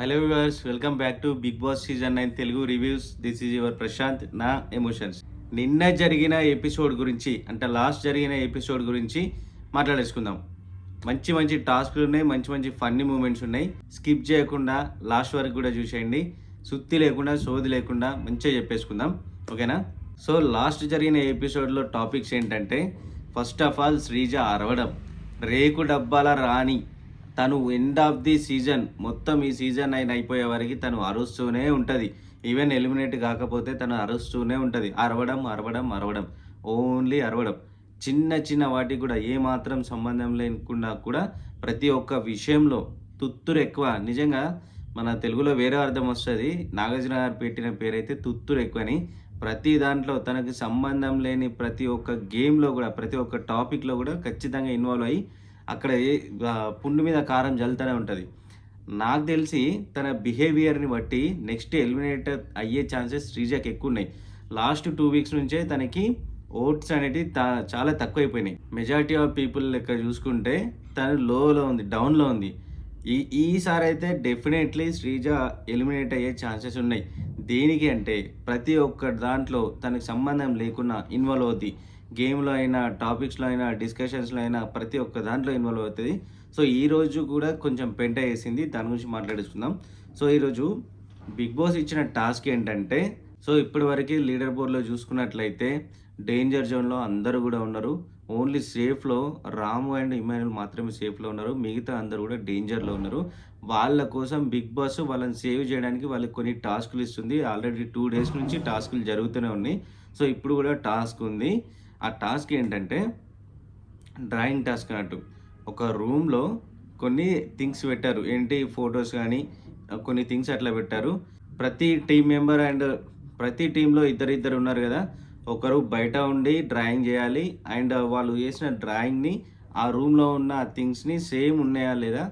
Hello viewers, welcome back to Bigg Boss season 9 Telugu reviews. This is your Prashant, నా emotions. నిన్న జరిగిన episode గురించి, అంటే లాస్ట్ జరిగిన ఎపిసోడ్ గురించి మాట్లాడేసుకుందాం. మంచి మంచి టాస్క్లు ఉన్నాయి, మంచి మంచి ఫన్నీ మూమెంట్స్ ఉన్నాయి. స్కిప్ చేయకుండా లాస్ట్ వరకు కూడా చూసేయండి. సుత్తి లేకుండా, సోది లేకుండా మంచిగా చెప్పేసుకుందాం, ఓకేనా? సో లాస్ట్ జరిగిన ఎపిసోడ్లో టాపిక్స్ ఏంటంటే, ఫస్ట్ ఆఫ్ ఆల్ శ్రీజ అరవడం, రేకు డబ్బాల రాణి. తను ఎండ్ ఆఫ్ ది సీజన్, మొత్తం ఈ సీజన్ అయిపోయే వరకు తను అరుస్తూనే ఉంటుంది. ఈవెన్ ఎలిమినేట్ కాకపోతే తను అరుస్తూనే ఉంటుంది. అరవడం అరవడం అరవడం, ఓన్లీ అరవడం. చిన్న చిన్న వాటికి కూడా ఏమాత్రం సంబంధం లేకుండా కూడా ప్రతి ఒక్క విషయంలో తుత్తురు ఎక్కువ. నిజంగా మన తెలుగులో వేరే అర్థం వస్తుంది. నాగార్జున గారు పెట్టిన పేరైతే తుత్తురు ఎక్కువని. ప్రతి దాంట్లో తనకి సంబంధం లేని ప్రతి ఒక్క గేమ్లో కూడా, ప్రతి ఒక్క టాపిక్లో కూడా ఖచ్చితంగా ఇన్వాల్వ్ అయ్యి అక్కడ పుండు మీద కారం జల్లుతూనే ఉంటుంది. నాకు తెలిసి తన బిహేవియర్ని బట్టి నెక్స్ట్ ఎలిమినేట్ అయ్యే ఛాన్సెస్ శ్రీజకి ఎక్కువ ఉన్నాయి. లాస్ట్ 2 వీక్స్ నుంచే తనకి ఓట్స్ అనేటివి చాలా తక్కువైపోయినాయి. మెజారిటీ ఆఫ్ పీపుల్ లెక్క చూసుకుంటే తను లోలో ఉంది, డౌన్లో ఉంది. ఈసారి అయితే డెఫినెట్లీ శ్రీజ ఎలిమినేట్ అయ్యే ఛాన్సెస్ ఉన్నాయి. దేనికి అంటే ప్రతి ఒక్క దాంట్లో తనకు సంబంధం లేకుండా ఇన్వాల్వ్ అవుతుంది. గేమ్లో అయినా, టాపిక్స్లో అయినా, డిస్కషన్స్లో అయినా ప్రతి ఒక్క దాంట్లో ఇన్వాల్వ్ అవుతుంది. సో ఈరోజు కూడా కొంచెం పెంట వేసింది, దాని గురించి మాట్లాడేసుకుందాం. సో ఈరోజు బిగ్ బాస్ ఇచ్చిన టాస్క్ ఏంటంటే, సో ఇప్పటి వరకు లీడర్ బోర్డ్లో చూసుకున్నట్లయితే డేంజర్ జోన్లో అందరూ కూడా ఉన్నారు. ఓన్లీ సేఫ్లో రాము అండ్ ఇమాన్యుల్ మాత్రమే సేఫ్లో ఉన్నారు. మిగతా అందరూ కూడా డేంజర్లో ఉన్నారు. వాళ్ళ కోసం బిగ్ బాస్ వాళ్ళని సేవ్ చేయడానికి వాళ్ళకి కొన్ని టాస్కులు ఇస్తుంది. ఆల్రెడీ 2 డేస్ నుంచి టాస్కులు జరుగుతూనే ఉన్నాయి. సో ఇప్పుడు కూడా టాస్క్ ఉంది. ఆ టాస్క్ ఏంటంటే డ్రాయింగ్ టాస్క్ అన్నట్టు. ఒక రూమ్లో కొన్ని థింగ్స్ పెట్టారు. ఏంటి, ఫొటోస్ కానీ కొన్ని థింగ్స్ అట్లా పెట్టారు. ప్రతి టీం మెంబర్ అండ్ ప్రతి టీంలో ఇద్దరు ఉన్నారు కదా. ఒకరు బయట ఉండి డ్రాయింగ్ చేయాలి. అండ్ వాళ్ళు చేసిన డ్రాయింగ్ని ఆ రూమ్లో ఉన్న థింగ్స్ని సేమ్ ఉన్నాయా లేదా,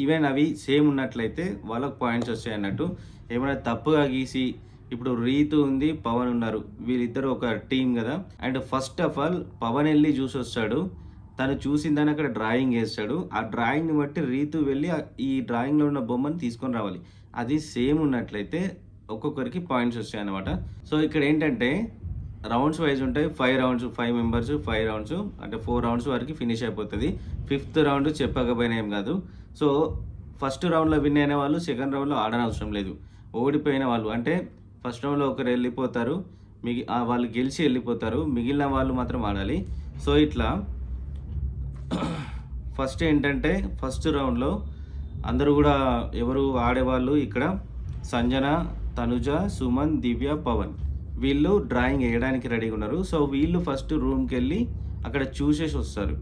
ఈవెన్ అవి సేమ్ ఉన్నట్లయితే వాళ్ళకు పాయింట్స్ వస్తాయి అన్నట్టు. ఏమైనా తప్పుగా గీసి, ఇప్పుడు రీతు ఉంది, పవన్ ఉన్నారు, వీళ్ళిద్దరు ఒక టీం కదా. And first of all Pavan వెళ్ళి చూసి వస్తాడు. తను చూసిందని అక్కడ డ్రాయింగ్ వేస్తాడు. ఆ డ్రాయింగ్ని బట్టి రీతు వెళ్ళి ఈ డ్రాయింగ్లో ఉన్న బొమ్మను తీసుకొని రావాలి. అది సేమ్ ఉన్నట్లయితే ఒక్కొక్కరికి పాయింట్స్ వస్తాయి అన్నమాట. సో ఇక్కడ ఏంటంటే రౌండ్స్ వైజ్ ఉంటాయి. 5 రౌండ్స్, 5 మెంబర్స్, 5 రౌండ్స్, అంటే 4 రౌండ్స్ వరకు ఫినిష్ అయిపోతుంది. 5th రౌండ్ చెప్పకపోయినా ఏం కాదు. సో ఫస్ట్ రౌండ్లో విన్ అయిన వాళ్ళు సెకండ్ రౌండ్లో ఆడనవసరం లేదు. ఓడిపోయిన వాళ్ళు, అంటే ఫస్ట్ రౌండ్లో ఒకరు వెళ్ళిపోతారు, వాళ్ళు గెలిచి వెళ్ళిపోతారు, మిగిలిన వాళ్ళు మాత్రం ఆడాలి. సో ఇట్లా ఫస్ట్ ఏంటంటే ఫస్ట్ రౌండ్లో అందరూ కూడా ఎవరు ఆడేవాళ్ళు, ఇక్కడ సంజన, తనుజ, సుమన్, దివ్య, పవన్ వీళ్ళు డ్రాయింగ్ వేయడానికి రెడీగా ఉన్నారు. సో వీళ్ళు ఫస్ట్ రూమ్కి వెళ్ళి అక్కడ చూసేసి వస్తారు.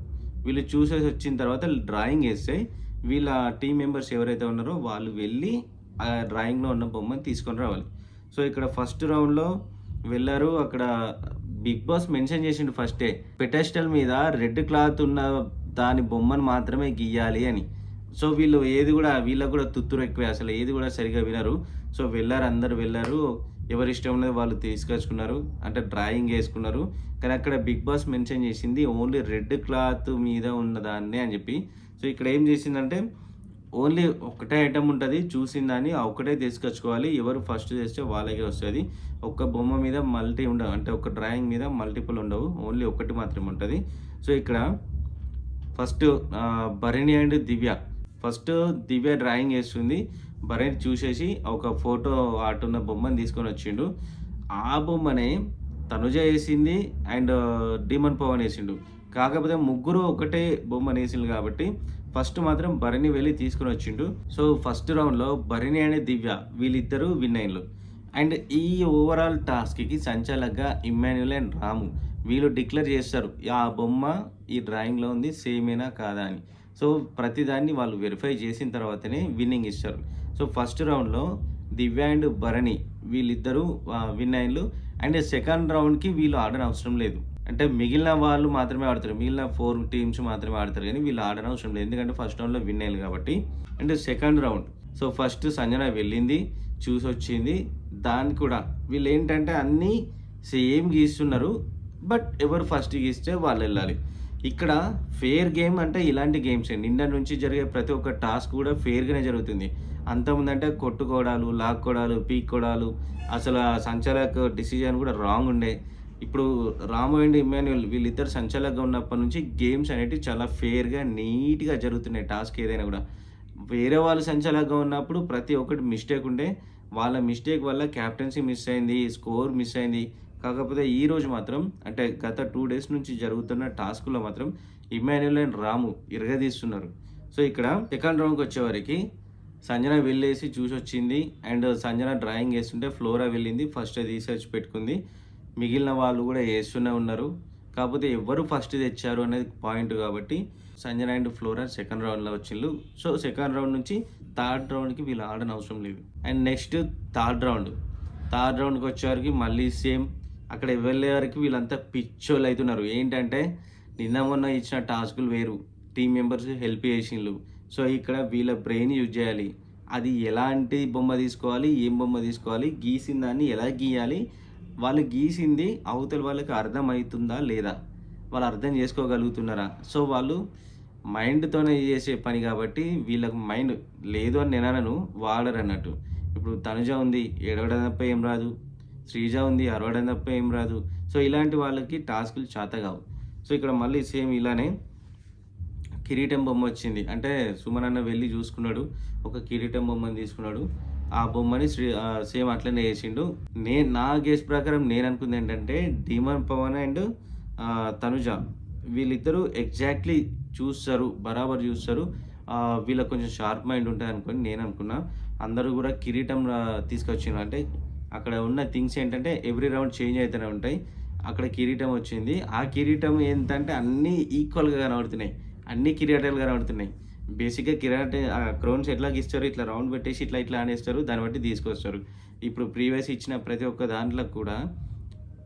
వీళ్ళు చూసేసి వచ్చిన తర్వాత డ్రాయింగ్ వేస్తే వీళ్ళ టీం మెంబర్స్ ఎవరైతే ఉన్నారో వాళ్ళు వెళ్ళి ఆ డ్రాయింగ్లో ఉన్న బొమ్మని తీసుకొని రావాలి. సో ఇక్కడ ఫస్ట్ రౌండ్లో వెళ్ళారు. అక్కడ బిగ్ బాస్ మెన్షన్ చేసిండు ఫస్టే, పెటెస్టల్ మీద రెడ్ క్లాత్ ఉన్న దాని బొమ్మను మాత్రమే గీయాలి అని. సో వీళ్ళు ఏది కూడా, వీళ్ళకు కూడా తుత్తురు ఎక్కువే, అసలు ఏది కూడా సరిగా వినరు. సో వెళ్ళారు, అందరు వెళ్ళారు, ఎవరి ఇష్టం ఉన్నది వాళ్ళు తీసుకొచ్చుకున్నారు, అంటే డ్రాయింగ్ వేసుకున్నారు. కానీ అక్కడ బిగ్ బాస్ మెన్షన్ చేసింది ఓన్లీ రెడ్ క్లాత్ మీద ఉన్నదాన్ని అని చెప్పి. సో ఇక్కడ ఏం చేసిందంటే ఓన్లీ ఒకటే ఐటమ్ ఉంటుంది, చూసిందని ఆ ఒక్కటే తీసుకొచ్చుకోవాలి. ఎవరు ఫస్ట్ చేస్తే వాళ్ళకే వస్తుంది. ఒక్క బొమ్మ మీద మల్టీ ఉండవు, అంటే ఒక డ్రాయింగ్ మీద మల్టిపుల్ ఉండవు, ఓన్లీ ఒకటి మాత్రమే ఉంటుంది. సో ఇక్కడ first Bharani and Divya, first Divya drawing వేస్తుంది. భరణి చూసేసి ఒక ఫోటో ఆర్ట్ ఉన్న బొమ్మని తీసుకొని వచ్చిండు. ఆ బొమ్మనే తనుజ వేసింది అండ్ డీమన్ పవన్ వేసిండు. కాకపోతే ముగ్గురు ఒకటే బొమ్మను వేసిండు కాబట్టి ఫస్ట్ మాత్రం భరణి వెళ్ళి తీసుకుని వచ్చిండు. సో ఫస్ట్ రౌండ్లో భరణి అనే దివ్య వీళ్ళిద్దరూ విన్ అయ్యిండ్రు. అండ్ ఈ ఓవరాల్ టాస్క్కి సంచాలకుగా ఇమ్మాన్యుల్ అండ్ రాము వీళ్ళు డిక్లేర్ చేస్తారు ఆ బొమ్మ ఈ డ్రాయింగ్లో ఉంది, సేమేనా కాదా అని. సో ప్రతిదాన్ని వాళ్ళు వెరిఫై చేసిన తర్వాతనే విన్నింగ్ ఇస్తారు. సో ఫస్ట్ రౌండ్లో దివ్య అండ్ భరణి వీళ్ళిద్దరూ విన్ అయ్యిండ్రు. అండ్ సెకండ్ రౌండ్కి వీళ్ళు ఆడనవసరం లేదు, అంటే మిగిలిన వాళ్ళు మాత్రమే ఆడతారు, మిగిలిన 4 టీమ్స్ మాత్రమే ఆడతారు, కానీ వీళ్ళు ఆడనవసరం లేదు, ఎందుకంటే ఫస్ట్ రౌండ్లో విన్ అయ్యారు కాబట్టి. And second round, so first Sanjana వెళ్ళింది, చూసి వచ్చింది. దాన్ని కూడా వీళ్ళు ఏంటంటే అన్నీ సేమ్ గీస్తున్నారు, బట్ ఎవరు ఫస్ట్ గీస్తే వాళ్ళు వెళ్ళాలి. ఇక్కడ ఫెయిర్ గేమ్ అంటే ఇలాంటి గేమ్సే. నిన్న నుంచి జరిగే ప్రతి ఒక్క టాస్క్ కూడా ఫెయిర్‌గానే జరుగుతుంది. అంతకుముందంటే కొట్టుకోవడాలు, లాక్కోవడాలు, పీక్కోవడాలు, అసలు ఆ సంచాలక్ డిసిజన్ కూడా రాంగ్ ఉండే. ఇప్పుడు రాము అండ్ ఇమ్మాన్యుయల్ వీళ్ళిద్దరు సంచాలకుగా ఉన్నప్పటి నుంచి గేమ్స్ అనేటివి చాలా ఫెయిర్‌గా, నీట్‌గా జరుగుతున్నాయి టాస్క్ ఏదైనా గూడా. వేరే వాళ్ళు సంచాలకుగా ఉన్నప్పుడు ప్రతి ఒక్కటి మిస్టేక్ ఉండే. వాళ్ళ మిస్టేక్ వల్ల కెప్టెన్సీ మిస్ అయింది, స్కోర్ మిస్ అయింది. కాకపోతే ఈరోజు మాత్రం అంటే గత 2 డేస్ నుంచి జరుగుతున్న టాస్క్‌లో మాత్రం ఇమ్మాన్యుయల్ అండ్ రాము ఇరగదీస్తున్నారు. సో, ఇక్కడ సెకండ్ రౌండ్‌కొచ్చేవరకి సంజన వెళ్ళేసి చూసొచ్చింది. అండ్ సంజన డ్రాయింగ్ ఏస్తుంటే ఫ్లోరా వెళ్ళింది. ఫస్ట్ రీసెర్చ్ పెట్టుకుంది. మిగిలిన వాళ్ళు గూడా ఏస్తూనే ఉన్నారు. కాకపోతే ఎవ్వరు ఫస్ట్ తెచ్చారు అనేది పాయింట్ కాబట్టి సంజన అండ్ ఫ్లోరా సెకండ్ రౌండ్‌లో వచ్చిండ్రు. సో, సెకండ్ రౌండ్ నుంచి థర్డ్ రౌండ్‌కి వీళ్ళు ఆడనవసరం లేదు. And next third round. Third రౌండ్‌కొచ్చేవరకి మళ్ళీ సేమ్. అక్కడ వెళ్ళే వరకు వీళ్ళంతా పిచ్చోళ్ళైతున్నారు. ఏంటంటే నిన్న మొన్న ఇచ్చిన టాస్కులు వేరు. టీమ్ మెంబర్స్ హెల్ప్ చేసిండ్రు. సో, ఇక్కడ వీళ్ళ బ్రెయిన్ యూజ్ చేయాలి. అది ఎలాంటి బొమ్మ తీసుకోవాలి, ఏం బొమ్మ తీసుకోవాలి, గీసిన దాన్ని ఎలా గీయాలి, వాళ్ళు గీసింది అవతల వాళ్ళకి అర్థమవుతుందా లేదా? వాళ్ళు అర్థం చేసుకోగలుగుతున్నారా? సో, వాళ్ళు మైండ్‌తోనే చేసే పని కాబట్టి వీళ్ళకి మైండ్ లేదు అని నేననను, వాడరన్నట్టు. ఇప్పుడు తనుజ ఉంది, ఏడవడం తప్ప ఏం రాదు. శ్రీజ ఉంది, అరవడం తప్ప ఏం రాదు. సో, ఇలాంటి వాళ్ళకి టాస్కులు చేతగావు. సో, ఇక్కడ మళ్ళీ సేమ్ ఇలానే కిరీటం బొమ్మ వచ్చింది. అంటే సుమన్ అన్న వెళ్ళి చూసుకున్నాడు. ఒక కిరీటం బొమ్మని తీసుకున్నాడు. ఆ బొమ్మని సేమ్ అట్లనే చేసిండు. నా గెస్ ప్రకారం నేననుకుందేంటంటే డీమన్ పవన్ అండ్ తనుజ వీళ్ళిద్దరూ ఎగ్జాక్ట్‌లీ చూస్తారు. బరాబర్ చూస్తారు. వీళ్ళకి కొంచెం షార్ప్ మైండ్ ఉంటదనుకోని నేననుకున్నా. అందరూ గూడా కిరీటం తీసుకొచ్చిండ్రు. అంటే అక్కడ ఉన్న థింగ్స్ ఏంటంటే ఎవ్రీ రౌండ్ చేంజ్ అయితూనే ఉంటాయి. అక్కడ కిరీటం వచ్చింది. ఆ కిరీటం ఏంటంటే అన్నీ ఈక్వల్‌గా కనబడుతున్నాయి. అన్ని కిరీటాలు కనబడుతున్నాయి. బేసిక్‌గా క్రౌన్స్ ఎట్లాగ ఇస్తారు, ఇట్లా రౌండ్ పెట్టేసి ఇట్లా ఇట్లా అనేస్తారు. దాన్ని బట్టి తీసుకొస్తారు. ఇప్పుడు ప్రీవియస్ ఇచ్చిన ప్రతి ఒక్క దాంట్లో కూడా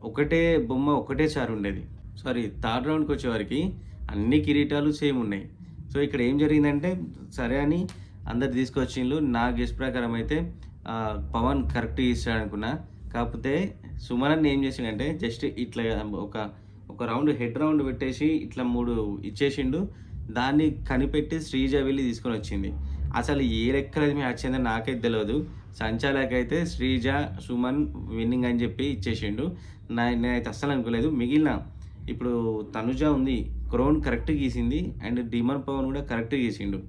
ఒకటే బొమ్మ ఒకటేసారి ఉండేది. సారీ, థర్డ్ రౌండ్‌కొచ్చేవరకి అన్ని కిరీటాలు సేమ్ ఉన్నాయి. సో, ఇక్కడ ఏం జరిగిందంటే సరే అని అందరు తీసుకొచ్చిండ్రు. నా గెస్ ప్రకారం అయితే పవన్ కరెక్ట్‌గా ఇస్తాడనుకున్నా. కాకపోతే సుమన్ అన్న ఏం చేసిండంటే జస్ట్ ఇట్లా ఒక ఒక రౌండ్ హెడ్ రౌండ్ పెట్టేసి ఇట్లా 3 ఇచ్చేసిండు. దాన్ని కనిపెట్టి శ్రీజ వెళ్ళి తీసుకొనొచ్చింది. అసలు ఏ లెక్కలది మ్యాచ్ అయిందో నాకైతే తెలవదు. సంచాలకైతే శ్రీజ, సుమన్ విన్నింగ్ అని చెప్పి ఇచ్చేసిండు. నేనైతే అస్సలు అనుకోలేదు. మిగిలిన ఇప్పుడు తనుజ ఉంది, క్రౌన్ కరెక్ట్‌గా గీసింది. అండ్ డీమన్ పవన్ కూడా కరెక్ట్‌గా గీసిండు.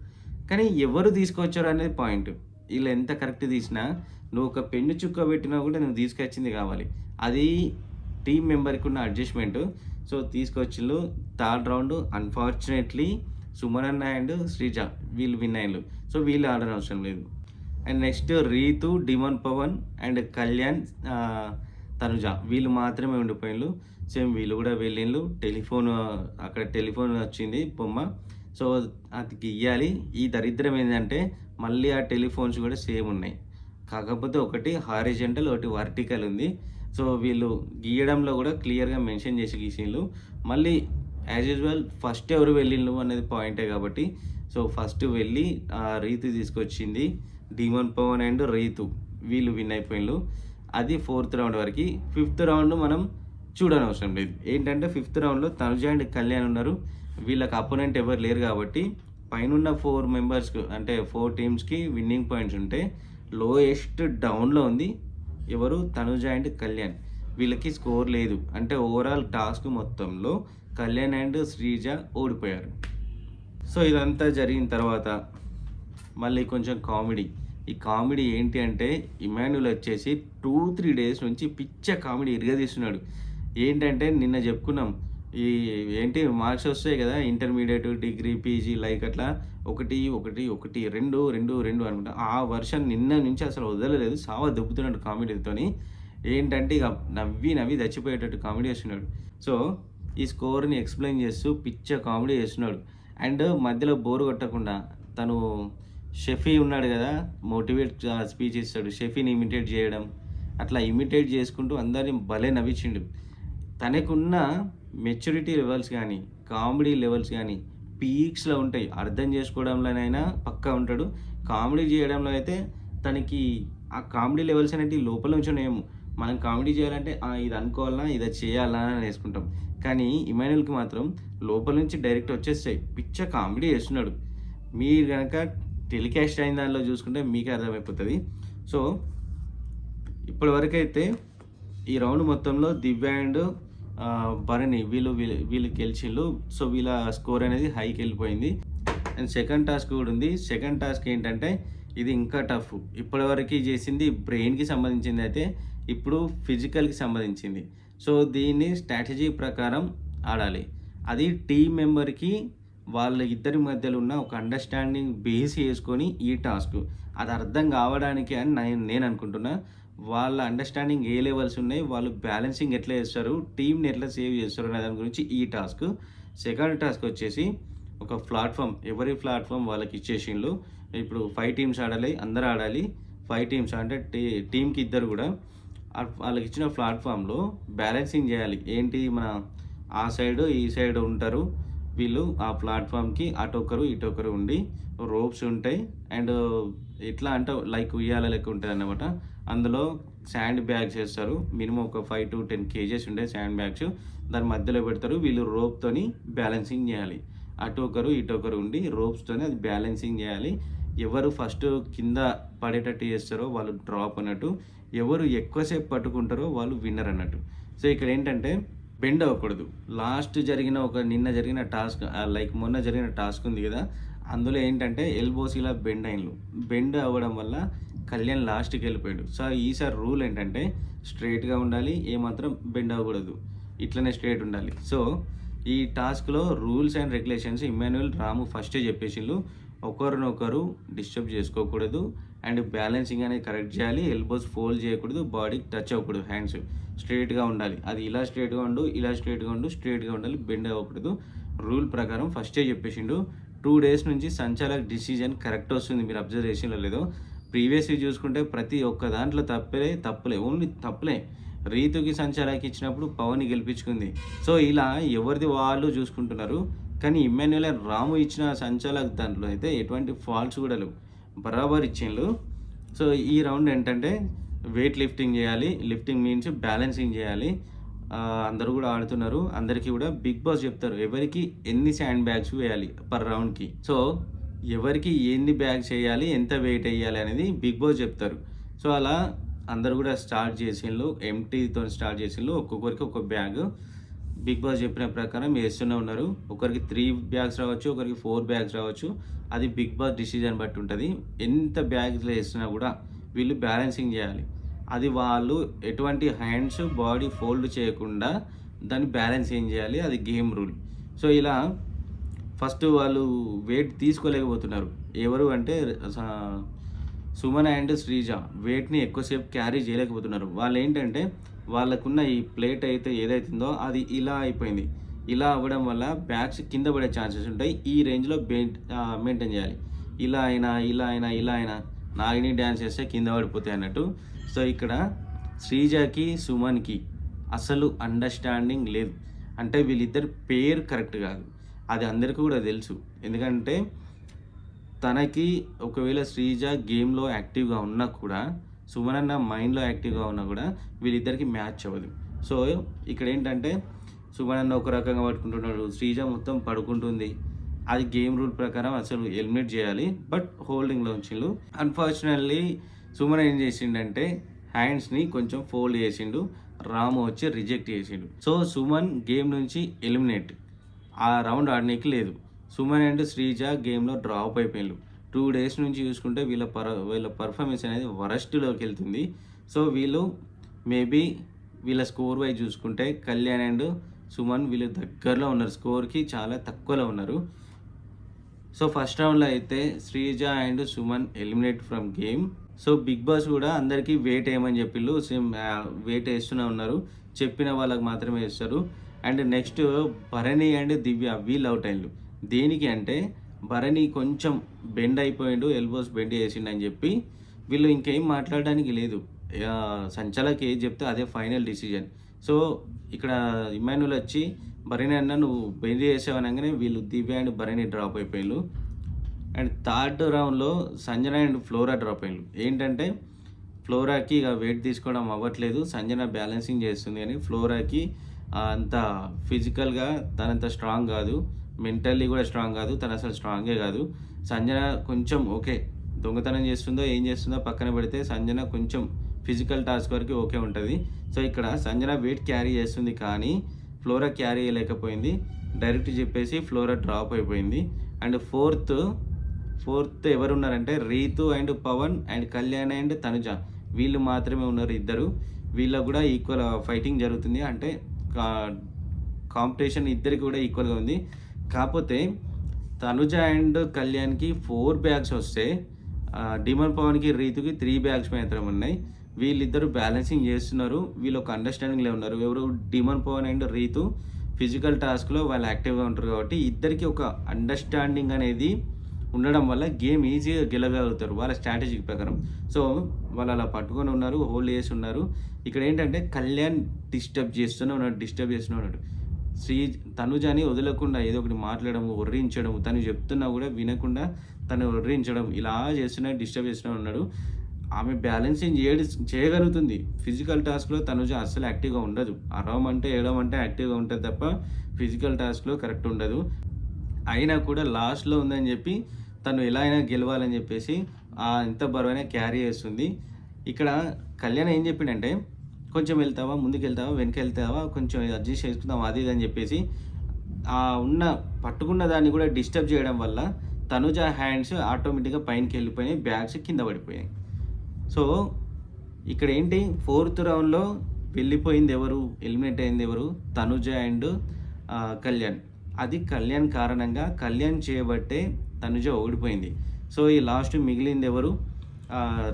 కానీ ఎవరు తీసుకొచ్చారు అనేది పాయింట్. వీళ్ళు ఎంత కరెక్ట్ తీసినా నువ్వు ఒక పెన్ను చుక్క పెట్టినా కూడా నువ్వు తీసుకొచ్చింది కావాలి. అది టీమ్ మెంబర్‌కి ఉన్న అడ్జస్ట్‌మెంట్. సో, తీసుకొచ్చిళ్ళు. థర్డ్ రౌండ్ అన్‌ఫార్చునేట్‌లీ సుమన్ అన్న అండ్ శ్రీజ వీళ్ళు విన్ అయ్యిండ్రు. సో, వీళ్ళు ఆడనవసరం లేదు. And next Ritu, demon Pavan and Kalyan, Tanuja వీళ్ళు మాత్రమే ఉండిపోయిండ్రు. సేమ్ వీళ్ళు కూడా వెళ్ళిండ్రు. అక్కడ టెలిఫోన్ వచ్చింది బొమ్మ. సో, అది గీయాలి. ఈ దరిద్రం ఏంటంటే మళ్ళీ ఆ టెలిఫోన్స్ కూడా సేమ్ ఉన్నాయి. కాకపోతే ఒకటి హారిజంటల్, ఒకటి వర్టికల్ ఉంది. సో, వీళ్ళు గీయడంలో కూడా క్లియర్‌గా మెన్షన్ చేసి గీసిండ్రు. మళ్ళీ యాజ్ యూజువల్ ఫస్ట్ ఎవరు వెళ్ళిండ్రు అనేది పాయింటే కాబట్టి సో, ఫస్ట్ వెళ్ళి రీతు తీసుకొచ్చింది. డీమన్ పవన్ అండ్ రీతు వీళ్ళు విన్ అయిపోయిండ్రు. అది ఫోర్త్ రౌండ్ వరకి. ఫిఫ్త్ రౌండ్ మనం చూడనవసరం లేదు. ఏంటంటే ఫిఫ్త్ రౌండ్‌లో తనుజ అండ్ కళ్యాణ్ ఉన్నారు. వీళ్ళకి అపోనెంట్ ఎవరు లేరు కాబట్టి పైనున్న 4 మెంబర్స్‌కి అంటే 4 టీమ్స్‌కి విన్నింగ్ పాయింట్స్ ఉంటే లోయెస్ట్ డౌన్‌లో ఉంది ఎవరు? తనుజ అండ్ కళ్యాణ్. వీళ్ళకి స్కోర్ లేదు. అంటే ఓవరాల్ టాస్క్ మొత్తంలో కళ్యాణ్ అండ్ శ్రీజ ఓడిపోయారు. సో, ఇదంతా జరిగిన తర్వాత మళ్ళీ కొంచెం కామెడీ. ఈ కామెడీ ఏంటి అంటే ఇమాన్యుల్ వచ్చేసి 2-3 డేస్ నుంచి పిచ్చ కామెడీ ఇరగదీస్తున్నాడు. ఏంటంటే నిన్న చెప్పుకున్నాం. ఈ ఏంటి మార్క్స్ వస్తాయి కదా ఇంటర్మీడియేట్, డిగ్రీ, పీజీ లైక్ అట్లా 1, 1, 1, 2, 2, 2 అనుకుంటా. ఆ వర్షన్ నిన్న నుంచి అసలు వదలలేదు. సావ దొబ్బుతున్నాడు కామెడీతోని. ఏంటంటే ఇక నవ్వి నవ్వి చచ్చిపోయేటట్టు కామెడీ చేస్తున్నాడు. సో, ఈ స్కోర్‌ని ఎక్స్‌ప్లెయిన్ చేస్తూ పిచ్చ కామెడీ చేస్తున్నాడు. అండ్ మధ్యలో బోర్ కొట్టకుండా తను షెఫీ ఉన్నాడు కదా, మోటివేట్ స్పీచ్ ఇస్తాడు. షెఫీని ఇమిటేట్ చేయడం, అట్లా ఇమిటేట్ చేసుకుంటూ అందరిని భలే నవ్వించిండు. తనకున్న మెచ్యూరిటీ లెవెల్స్ కానీ, కామెడీ లెవెల్స్ కానీ పీక్స్‌లో ఉంటాయి. అర్థం చేసుకోవడంలోనైనా పక్కా ఉంటాడు. కామెడీ చేయడంలో అయితే తనకి ఆ కామెడీ లెవెల్స్ అనేటివి లోపల నుంచి ఉన్నాయేమో. మనం కామెడీ చేయాలంటే ఇది అనుకోవాలా, ఇది చేయాలా అని వేసుకుంటాం. కానీ ఇమాన్యుయల్‌కి మాత్రం లోపల నుంచి డైరెక్ట్ వచ్చేస్తాయి. పిచ్చ కామెడీ చేస్తున్నాడు. మీరు గనక టెలికాస్ట్ అయిన దానిలో చూసుకుంటే మీకే అర్థమైపోతది. సో, ఇప్పటివరకైతే ఈ రౌండ్ మొత్తంలో దివ్య అండ్ భరణి వీళ్ళు గెలిచిళ్ళు. సో, వీళ్ళ స్కోర్ అనేది హైకెళ్ళిపోయింది. అండ్ సెకండ్ టాస్క్ కూడా ఉంది. సెకండ్ టాస్క్ ఏంటంటే ఇది ఇంకా టఫ్. ఇప్పటివరకు చేసింది బ్రెయిన్‌కి సంబంధించింది అయితే ఇప్పుడు ఫిజికల్‌కి సంబంధించింది. సో, దీన్ని స్ట్రాటజీ ప్రకారం ఆడాలి. అది టీమ్ మెంబర్‌కి వాళ్ళ ఇద్దరి మధ్యలో ఉన్న ఒక అండర్‌స్టాండింగ్ బేస్ చేసుకొని ఈ టాస్క్. అది అర్థం కావడానికే అని నేను అనుకుంటున్నా. వాళ్ళ అండర్‌స్టాండింగ్ ఏ లెవెల్స్ ఉన్నాయి, వాళ్ళు బ్యాలెన్సింగ్ ఎట్లా చేస్తారు, టీమ్‌ని ఎట్లా సేవ్ చేస్తారు అనే దాని గురించి ఈ టాస్క్. సెకండ్ టాస్క్ వచ్చేసి ఒక ప్లాట్‌ఫామ్, ఎవరి ప్లాట్‌ఫామ్ వాళ్ళకి ఇచ్చేసిండ్రు. ఇప్పుడు 5 టీమ్స్ ఆడాలి. అందరూ ఆడాలి. 5 టీమ్స్ అంటే టీమ్‌కి ఇద్దరు కూడా వాళ్ళకిచ్చిన ప్లాట్‌ఫామ్‌లో బ్యాలెన్సింగ్ చేయాలి. ఏంటి మన ఆ సైడు, ఈ సైడ్ ఉంటారు. వీళ్ళు ఆ ప్లాట్‌ఫామ్‌కి అటొకరు, ఇటొకరు ఉండి రోప్స్ ఉంటాయి. అండ్ ఎట్లా అంటే లైక్ ఉయ్యాల లెక్క ఉంటదన్నమాట. అందులో శాండ్ బ్యాగ్స్ ఏస్తారు. మినిమమ్ ఒక 5-10 కేజెస్ ఉంటాయి శాండ్ బ్యాగ్స్. దాని మధ్యలో పెడతారు. వీళ్ళు రోప్‌తోని బ్యాలెన్సింగ్ చేయాలి. అటు ఒకరు, ఇటు ఒకరు ఉండి రోప్స్‌తోని అది బ్యాలెన్సింగ్ చేయాలి. ఎవరు ఫస్ట్ కింద పడేటట్టు చేస్తారో వాళ్ళు డ్రాప్ అన్నట్టు. ఎవరు ఎక్కువసేపు పట్టుకుంటారో వాళ్ళు విన్నర్ అన్నట్టు. సో, ఇక్కడ ఏంటంటే బెండ్ అవ్వకూడదు. నిన్న జరిగిన టాస్క్ లైక్ మొన్న జరిగిన టాస్క్ ఉంది కదా! అందులో ఏంటంటే ఎల్బోస్ ఇలా బెండ్ అయిండ్లు. బెండ్ అవ్వడం వల్ల కళ్యాణ్ లాస్ట్‌కి వెళ్ళిపోయాడు. సో, ఈసారి రూల్ ఏంటంటే స్ట్రెయిట్‌గా ఉండాలి. ఏమాత్రం బెండ్ అవ్వకూడదు. ఇట్లనే స్ట్రెయిట్ ఉండాలి. సో, ఈ టాస్క్‌లో రూల్స్ అండ్ రెగ్యులేషన్స్ ఇమ్మాన్యుయల్, రాము ఫస్టే చెప్పేసిళ్ళు. ఒకరినొకరు డిస్టర్బ్ చేసుకోకూడదు. అండ్ బ్యాలెన్సింగ్ అనేది కరెక్ట్ చేయాలి. ఎల్బోస్ ఫోల్డ్ చేయకూడదు. బాడీకి టచ్ అవ్వకూడదు. హ్యాండ్స్ స్ట్రెయిట్‌గా ఉండాలి. అది ఇలా స్ట్రెయిట్‌గా ఉండు, ఇలా స్ట్రెయిట్‌గా ఉండు, స్ట్రెయిట్‌గా ఉండాలి. బెండ్ అవ్వకూడదు. రూల్ ప్రకారం ఫస్టే చెప్పేసిండు. 2 డేస్ నుంచి సంచాలక్ డిసిజన్ కరెక్ట్ వస్తుంది. మీరు అబ్జర్వ్ చేసిండ్రో లేదో. ప్రీవియస్‌వి చూసుకుంటే ప్రతి ఒక్క దాంట్లో తప్పులే. ఓన్లీ తప్పులే. రీతుకి సంచాలక్ ఇచ్చినప్పుడు పవన్‌ని గెలిపించుకుంది. సో, ఇలా ఎవరిది వాళ్ళు చూసుకుంటున్నారు. కానీ ఇమ్మాన్యుయల్ అండ్ రాము ఇచ్చిన సంచాలక్ దాంట్లో అయితే ఎటువంటి ఫాల్ట్స్ కూడా లేవు. బరాబర్ ఇచ్చిండ్రు. సో, ఈ రౌండ్ ఏంటంటే వెయిట్ లిఫ్టింగ్ చేయాలి. లిఫ్టింగ్ మీన్స్ బ్యాలెన్సింగ్ చేయాలి. అందరూ కూడా ఆడుతున్నారు. అందరికీ కూడా బిగ్ బాస్ చెప్తారు. ఎవరికి ఎన్ని శాండ్ బ్యాగ్స్ వేయాలి పర్ రౌండ్‌కి. సో, ఎవరికి ఎన్ని బ్యాగ్స్ ఎయ్యాలి, ఎంత వెయిట్ ఎయ్యాలి అనేది బిగ్ బాస్ చెప్తారు. సో, అలా అందరూ కూడా స్టార్ట్ చేసిండ్రు. ఎంప్టీతోని స్టార్ట్ చేసిండ్రు. ఒక్కొక్కరికి ఒక్కొక్క బ్యాగ్. బిగ్ బాస్ చెప్పిన ప్రకారం వేస్తూనే ఉన్నారు. ఒకరికి 3 బ్యాగ్స్ రావచ్చు, ఒకరికి 4 బ్యాగ్స్ రావచ్చు. అది బిగ్ బాస్ డిసిజన్ బట్టి ఉంటది. ఎంత బ్యాగ్స్‌లో ఏసినా కూడా వీళ్ళు బ్యాలెన్సింగ్ చేయాలి. అది వాళ్ళు ఎటువంటి హ్యాండ్స్, బాడీ ఫోల్డ్ చేయకుండా దాన్ని బ్యాలెన్సింగ్ చేయాలి. అది గేమ్ రూల్. సో, ఇలా ఫస్ట్ వాళ్ళు వెయిట్ తీసుకోలేకపోతున్నారు. ఎవరు అంటే సుమన్ అండ్ శ్రీజ వెయిట్‌ని ఎక్కువసేపు క్యారీ చేయలేకపోతున్నారు. వాళ్ళేంటంటే వాళ్ళకున్న ఈ ప్లేట్ అయితే ఏదైతుందో అది ఇలా అయిపోయింది. ఇలా అవ్వడం వల్ల బ్యాగ్స్ కింద పడే ఛాన్సెస్ ఉంటాయి. ఈ రేంజ్‌లో మెయింటైన్ చేయాలి. ఇలా అయినా నాగిని డ్యాన్స్ చేస్తే కింద పడిపోతాయి అన్నట్టు. సో, ఇక్కడ శ్రీజకి, సుమన్‌కి అసలు అండర్‌స్టాండింగ్ లేదు. అంటే వీళ్ళిద్దరి పేర్ కరెక్ట్ కాదు. అది అందరికీ కూడా తెలుసు. ఎందుకంటే తనకి ఒకవేళ శ్రీజ గేమ్‌లో యాక్టివ్‌గా ఉన్నా కూడా, సుమన్ అన్న మైండ్‌లో యాక్టివ్‌గా ఉన్నా కూడా వీళ్ళిద్దరికీ మ్యాచ్ అవ్వదు. సో, ఇక్కడేంటంటే సుమన్ అన్న ఒక రకంగా పట్టుకుంటున్నాడు. శ్రీజ మొత్తం పడుకుంటుంది. అది గేమ్ రూల్ ప్రకారం అసలు ఎలిమినేట్ చేయాలి. బట్ హోల్డింగ్‌లో ఉంచిండ్రు. అన్‌ఫార్చునేట్‌లీ సుమన్ ఏం చేసిండంటే హ్యాండ్స్‌ని కొంచెం ఫోల్డ్ చేసిండు. రాము వచ్చి రిజెక్ట్ చేసిండు. సో, సుమన్ గేమ్ నుంచి ఎలిమినేట్. ఆ రౌండ్ ఆడనీకి లేదు. సుమన్ అండ్ శ్రీజ గేమ్‌లో డ్రాప్ అయిపోయిండ్రు. 2 డేస్ నుంచి చూసుకుంటే వీళ్ళ పర్ఫార్మెన్స్ అనేది వరస్ట్‌లోకి వెళ్తుంది. సో, వీళ్ళు మేబీ వీళ్ళ స్కోర్ వైజ్ చూసుకుంటే కళ్యాణ్ అండ్ సుమన్ వీళ్ళు దగ్గరలో ఉన్నారు. స్కోర్‌కి చాలా తక్కువలో ఉన్నారు. సో, ఫస్ట్ రౌండ్‌లో అయితే Srija and Suman eliminate from game. So, Bigg Boss కూడా అందరికీ వెయిట్ ఏయమని చెప్పిళ్ళు. వెయిట్ ఏస్తూనే ఉన్నారు. చెప్పిన వాళ్ళకి మాత్రమే ఏస్తారు. అండ్ నెక్స్ట్ భరణి అండ్ దివ్య వీళ్ళు అవుట్ అయ్యిండ్రు. దేనికి అంటే భరణి కొంచెం బెండ్ అయిపోయిండు. ఎల్బోస్ బెండ్ చేసిండని చెప్పి వీళ్ళు ఇంకేం మాట్లాడడానికి లేదు. సంచాలక్ ఏది చెప్తే అదే ఫైనల్ డిసిజన్. సో, ఇక్కడ ఇమ్మాన్యుయల్ వచ్చి భరణి అన్న నువ్వు బెండ్ చేసావు అనగానే వీళ్ళు దివ్య అండ్ భరణి డ్రాప్ అయిపోయిండ్రు. అండ్ థర్డ్ రౌండ్‌లో సంజన అండ్ ఫ్లోరా డ్రాప్ అయ్యిండ్రు. ఏంటంటే ఫ్లోరాకి ఇక వెయిట్ తీసుకోవడం అవ్వట్లేదు. సంజన బ్యాలెన్సింగ్ చేస్తుంది కానీ ఫ్లోరాకి అంత ఫిజికల్‌గా తనంత స్ట్రాంగ్ కాదు. మెంటల్లీ కూడా స్ట్రాంగ్ కాదు. తను అసలు స్ట్రాంగే కాదు. సంజన కొంచెం ఓకే. దొంగతనం చేస్తుందో, ఏం చేస్తుందో పక్కన పెడితే సంజన కొంచెం ఫిజికల్ టాస్క్ వరకు ఓకే ఉంటది. సో, ఇక్కడ సంజన వెయిట్ క్యారీ చేస్తుంది కానీ ఫ్లోరా క్యారీ చేయలేకపోయింది. డైరెక్ట్ చెప్పేసి ఫ్లోరా డ్రాప్ అయిపోయింది. అండ్ ఫోర్త్ ఎవరున్నారంటే Ritu and Pavan and Kalyan and Tanuja. వీళ్ళు మాత్రమే ఉన్నారు ఇద్దరు. వీళ్ళకి కూడా ఈక్వల్ ఫైటింగ్ జరుగుతుంది. అంటే కా కాంపిటీషన్ ఇద్దరికి కూడా ఈక్వల్‌గా ఉంది. కాకపోతే తనుజ అండ్ కళ్యాణ్‌కి 4 బ్యాగ్స్ వస్తే డిమన్ పవన్‌కి, రీతుకి 3 బ్యాగ్స్ మాత్రమే ఉన్నాయి. వీళ్ళిద్దరూ బ్యాలెన్సింగ్ చేస్తున్నారు. వీళ్ళు ఒక అండర్‌స్టాండింగ్‌లో ఉన్నారు. ఎవరు demon Pavan and Ritu physical టాస్క్‌లో వాళ్ళు యాక్టివ్‌గా ఉంటారు కాబట్టి ఇద్దరికీ ఒక అండర్‌స్టాండింగ్ అనేది ఉండడం వల్ల గేమ్ ఈజీగా గెలవగలుగుతారు వాళ్ళ స్ట్రాటజీ ప్రకారం. సో, వాళ్ళు అలా పట్టుకొని ఉన్నారు. హోల్డ్ చేసి ఉన్నారు. ఇక్కడ ఏంటంటే కళ్యాణ్ డిస్టర్బ్ చేస్తూనే ఉన్నాడు. తనుజని వదలకుండా ఏదో ఒకటి మాట్లాడడం, ఒర్రించడం, తను చెప్తున్నా కూడా వినకుండా తను ఒర్రించడం ఇలా డిస్టర్బ్ చేస్తూనే ఉన్నాడు. ఆమె బ్యాలెన్సింగ్ చేయగలుగుతుంది. ఫిజికల్ టాస్క్‌లో తనుజ అస్సలు యాక్టివ్‌గా ఉండదు. అరవమంటే, ఏడవమంటే యాక్టివ్‌గా ఉంటది తప్ప ఫిజికల్ టాస్క్‌లో కరెక్ట్ ఉండదు. అయినా కూడా లాస్ట్‌లో ఉందని చెప్పి తను ఎలా అయినా గెలవాలని చెప్పేసి ఎంత బరువైనా క్యారీ చేస్తుంది. ఇక్కడ కళ్యాణ్ ఏం చెప్పిండంటే, కొంచెం వెళ్తావా, ముందుకెళ్తావా, వెనకెళ్తావా, కొంచెం అడ్జస్ట్ చేసుకుందాం అది ఇది అని చెప్పేసి పట్టుకున్న దాన్ని కూడా డిస్టర్బ్ చేయడం వల్ల తనుజ హ్యాండ్స్ ఆటోమేటిక్‌గా పైనకెళ్ళిపోయినాయి. బ్యాగ్స్ కింద పడిపోయాయి. సో, ఇక్కడ ఏంటి 4థ్ రౌండ్‌లో వెళ్ళిపోయింది ఎవరు? ఎలిమినేట్ అయింది ఎవరు? తనుజ అండ్ కళ్యాణ్. అది కళ్యాణ్ కారణంగా కళ్యాణ్ చేయబట్టే తనుజ ఓడిపోయింది. సో, ఈ లాస్ట్ మిగిలింది ఎవరు?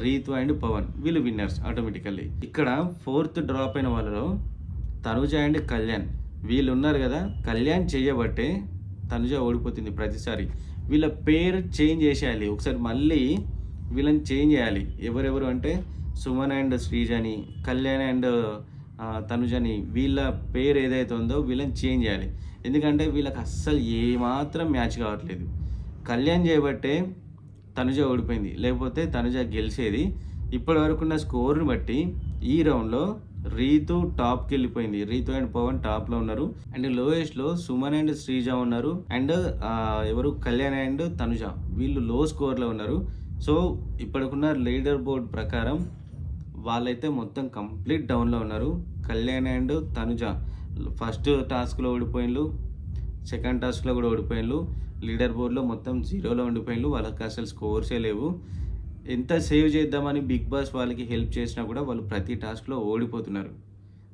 రీతు అండ్ పవన్. వీళ్ళు విన్నర్స్ ఆటోమేటికల్లీ. ఇక్కడ 4థ్ డ్రాప్ అయిన వాళ్ళలో తనుజ అండ్ కళ్యాణ్ వీళ్ళు ఉన్నారు కదా. కళ్యాణ్ చేయబట్టే తనుజ ఓడిపోతుంది ప్రతిసారి. వీళ్ళ పేరు చేంజ్ చేసేయాలి. ఒకసారి మళ్ళీ వీళ్ళని చేంజ్ చేయాలి. ఎవరెవరు అంటే సుమన్ అండ్ శ్రీజని, కళ్యాణ్ అండ్ తనుజని వీళ్ళ పేరు ఏదైతే ఉందో వీళ్ళని చేంజ్ చేయాలి. ఎందుకంటే వీళ్ళకి అస్సలు ఏమాత్రం మ్యాచ్ కావట్లేదు. కళ్యాణ్ చేయబట్టే తనుజ ఓడిపోయింది. లేకపోతే తనుజ గెలిచేది. ఇప్పటి వరకు ఉన్న స్కోర్ని బట్టి ఈ రౌండ్లో రీతు టాప్కి వెళ్ళిపోయింది. రీతు అండ్ పవన్ టాప్లో ఉన్నారు. అండ్ లోయెస్ట్లో సుమన్ అండ్ శ్రీజ ఉన్నారు. అండ్ ఎవరు కళ్యాణ్ అండ్ తనుజ వీళ్ళు లో స్కోర్లో ఉన్నారు. సో, ఇప్పటికున్న లీడర్ బోర్డ్ ప్రకారం వాళ్ళైతే మొత్తం కంప్లీట్ డౌన్లో ఉన్నారు. కళ్యాణ్ అండ్ తనుజ ఫస్ట్ టాస్క్లో ఓడిపోయిన్లు, సెకండ్ టాస్క్లో కూడా ఓడిపోయిన్లు. లీడర్ బోర్డ్లో మొత్తం 0లో ఉండిపోయిన్లు. వాళ్ళకి అసలు స్కోర్సే లేవు. ఎంత సేవ్ చేద్దామని బిగ్ బాస్ వాళ్ళకి హెల్ప్ చేసినా కూడా వాళ్ళు ప్రతి టాస్క్లో ఓడిపోతున్నారు.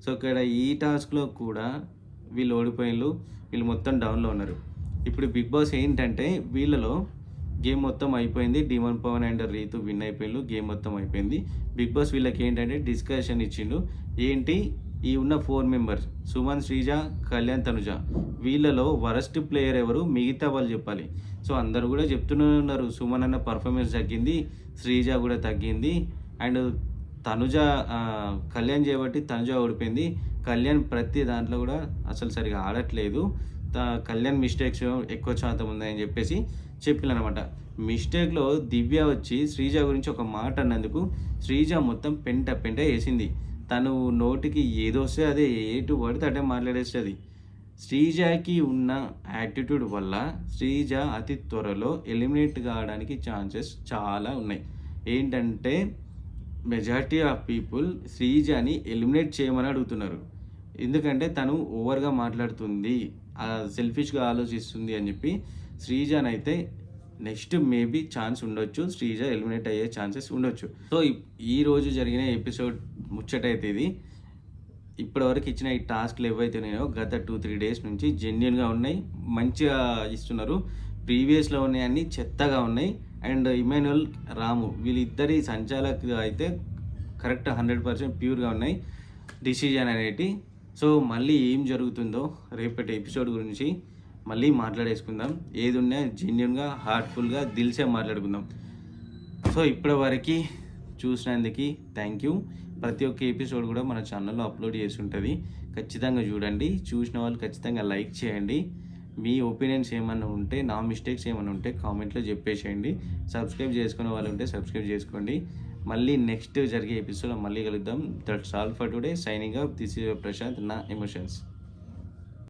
సో, ఇక్కడ ఈ టాస్క్లో కూడా వీళ్ళు ఓడిపోయిన్లు. వీళ్ళు మొత్తం డౌన్లో ఉన్నారు. ఇప్పుడు బిగ్ బాస్ ఏంటంటే వీళ్ళలో గేమ్ మొత్తం అయిపోయింది. Demon Pavan and Ritu win అయిపోయిండు. గేమ్ మొత్తం అయిపోయింది. బిగ్ బాస్ వీళ్ళకి ఏంటంటే డిస్కషన్ ఇచ్చిండు. ఏంటి ఈ ఉన్న 4 మెంబర్స్ సుమన్, శ్రీజ, కళ్యాణ్, తనుజ వీళ్ళలో వరస్ట్ ప్లేయర్ ఎవరు, మిగతా వాళ్ళు చెప్పాలి. సో, అందరూ కూడా చెప్తూనే ఉన్నారు సుమన్ అన్న పర్ఫార్మెన్స్ తగ్గింది, శ్రీజ కూడా తగ్గింది. అండ్ తనుజ కళ్యాణ్ చేయబట్టి తనుజ ఓడిపోయింది. కళ్యాణ్ ప్రతి దాంట్లో కూడా అసలు సరిగా ఆడట్లేదు. కళ్యాణ్ మిస్టేక్స్ ఎక్కువ శాతం ఉన్నాయని చెప్పేసి చెప్పినమాట. మిస్టేక్లో దివ్య వచ్చి శ్రీజ గురించి ఒక మాట అన్నందుకు శ్రీజ మొత్తం పెంట వేసింది. తను నోటికి ఏదొస్తే అదే ఏటు పడితే అటే మాట్లాడేస్తుంది. శ్రీజకి ఉన్న యాటిట్యూడ్ వల్ల శ్రీజ అతి త్వరలో ఎలిమినేట్ కావడానికి ఛాన్సెస్ చాలా ఉన్నాయి. ఏంటంటే మెజారిటీ ఆఫ్ పీపుల్ శ్రీజని ఎలిమినేట్ చేయమని అడుగుతున్నారు. ఎందుకంటే తను ఓవర్గా మాట్లాడుతుంది, సెల్ఫిష్గా ఆలోచిస్తుంది అని చెప్పి శ్రీజనైతే నెక్స్ట్ మేబీ ఛాన్స్ ఉండొచ్చు. శ్రీజ ఎలిమినేట్ అయ్యే ఛాన్సెస్ ఉండొచ్చు. సో, ఈ రోజు జరిగిన ఎపిసోడ్ ముచ్చటైతే ఇది. ఇప్పటివరకు ఇచ్చిన ఈ టాస్క్లు ఏవైతే ఉన్నాయో గత 2-3 డేస్ నుంచి జెన్యున్గా ఉన్నాయి, మంచిగా ఇస్తున్నారు. ప్రీవియస్లో ఉన్నాయన్నీ చెత్తగా ఉన్నాయి. అండ్ ఇమాన్యుయల్, రాము వీళ్ళిద్దరి సంచాలకులు అయితే కరెక్ట్ 100% ప్యూర్గా ఉన్నాయి డిసిజన్ అనేటి. సో, మళ్ళీ ఏం జరుగుతుందో రేపటి ఎపిసోడ్ గురించి మళ్ళీ మాట్లాడేసుకుందాం. ఏది ఉన్నా జెన్యున్గా, హార్ట్ఫుల్గా, దిల్సే మాట్లాడుకుందాం. సో, ఇప్పటి వరకు చూసినందుకు థ్యాంక్ యూ. ప్రతి ఒక్క ఎపిసోడ్ కూడా మన ఛానల్లో అప్లోడ్ చేసి ఉంటుంది. ఖచ్చితంగా చూడండి. చూసిన వాళ్ళు ఖచ్చితంగా లైక్ చేయండి. మీ ఒపీనియన్స్ ఏమన్నా ఉంటే, నా మిస్టేక్స్ ఏమైనా ఉంటే కామెంట్లో చెప్పేసేయండి. సబ్స్క్రైబ్ చేసుకునే వాళ్ళు ఉంటే సబ్స్క్రైబ్ చేసుకోండి. మళ్ళీ నెక్స్ట్ జరిగే ఎపిసోడ్లో మళ్ళీ కలుద్దాం. That's all for today. Signing off. This is Prashant, నా ఎమోషన్స్.